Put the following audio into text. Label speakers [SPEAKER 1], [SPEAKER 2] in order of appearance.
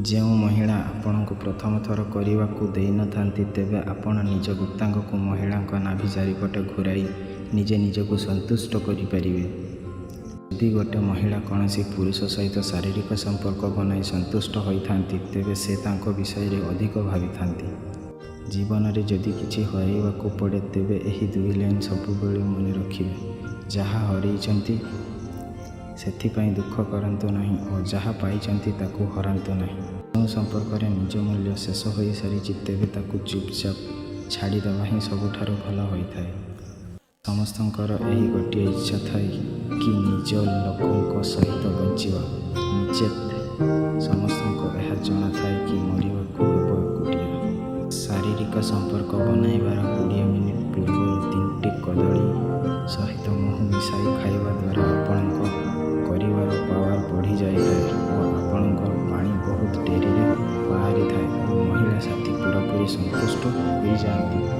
[SPEAKER 1] ଯେଉଁ ମହିଳା ଆପଣଙ୍କୁ ପ୍ରଥମ ଥର କରିବାକୁ ଦେଇନଥାନ୍ତି, ତେବେ ଆପଣ ନିଜ ଗୁପ୍ତାଙ୍ଗକୁ ମହିଳାଙ୍କ ନାଭି ଚାରିପଟେ ଘୂରାଇ ନିଜେ ନିଜକୁ ସନ୍ତୁଷ୍ଟ କରିପାରିବେ। ଯଦି ଗୋଟେ ମହିଳା କୌଣସି ପୁରୁଷ ସହିତ ଶାରୀରିକ ସମ୍ପର୍କ ବନାଇ ସନ୍ତୁଷ୍ଟ ହୋଇଥାନ୍ତି, ତେବେ ସେ ତାଙ୍କ ବିଷୟରେ ଅଧିକ ଭାବିଥାନ୍ତି। ଜୀବନରେ ଯଦି କିଛି ହରାଇବାକୁ ପଡ଼େ, ତେବେ ଏହି ଦୁଇ ଲାଇନ୍ ସବୁବେଳେ ମନେ ରଖିବେ। ଯାହା ହରାଇଛନ୍ତି ସେଥିପାଇଁ ଦୁଃଖ କରନ୍ତୁ ନାହିଁ ଓ ଯାହା ପାଇଛନ୍ତି ତାକୁ ହରାନ୍ତୁ ନାହିଁ। ଯେଉଁ ସମ୍ପର୍କରେ ନିଜ ମୂଲ୍ୟ ଶେଷ ହୋଇସାରିଛି, ତେବେ ତାକୁ ଚୁପଚାପ ଛାଡ଼ିଦେବା ହିଁ ସବୁଠାରୁ ଭଲ ହୋଇଥାଏ। ସମସ୍ତଙ୍କର ଏହି ଗୋଟିଏ ଇଚ୍ଛା ଥାଏ କି ନିଜ ଲୋକଙ୍କ ସହିତ ବଞ୍ଚିବା। ନଚେତ୍ ସମସ୍ତଙ୍କୁ ଏହା ଜଣାଥାଏ କି ମରିବାକୁ ହେବ ଏକୁଟିଆ। ଶାରୀରିକ ସମ୍ପର୍କ ବନାଇବାର 20 ମିନିଟ୍ ପୂର୍ବରୁ 3ଟି କଦଳୀ ସହିତ ମହୁ ମିଶାଇ ଖାଇବା ଦ୍ୱାରା ଆପଣଙ୍କ କରିବାର ପାୱାର ବଢ଼ିଯାଇଥାଏ ଓ ଆପଣଙ୍କର ପାଣି ବହୁତ ଡେରିରେ ବାହାରିଥାଏ ଓ ମହିଳା ସାଥୀ ପୁରାପୁରି ସନ୍ତୁଷ୍ଟ ହୋଇଯାଆନ୍ତି।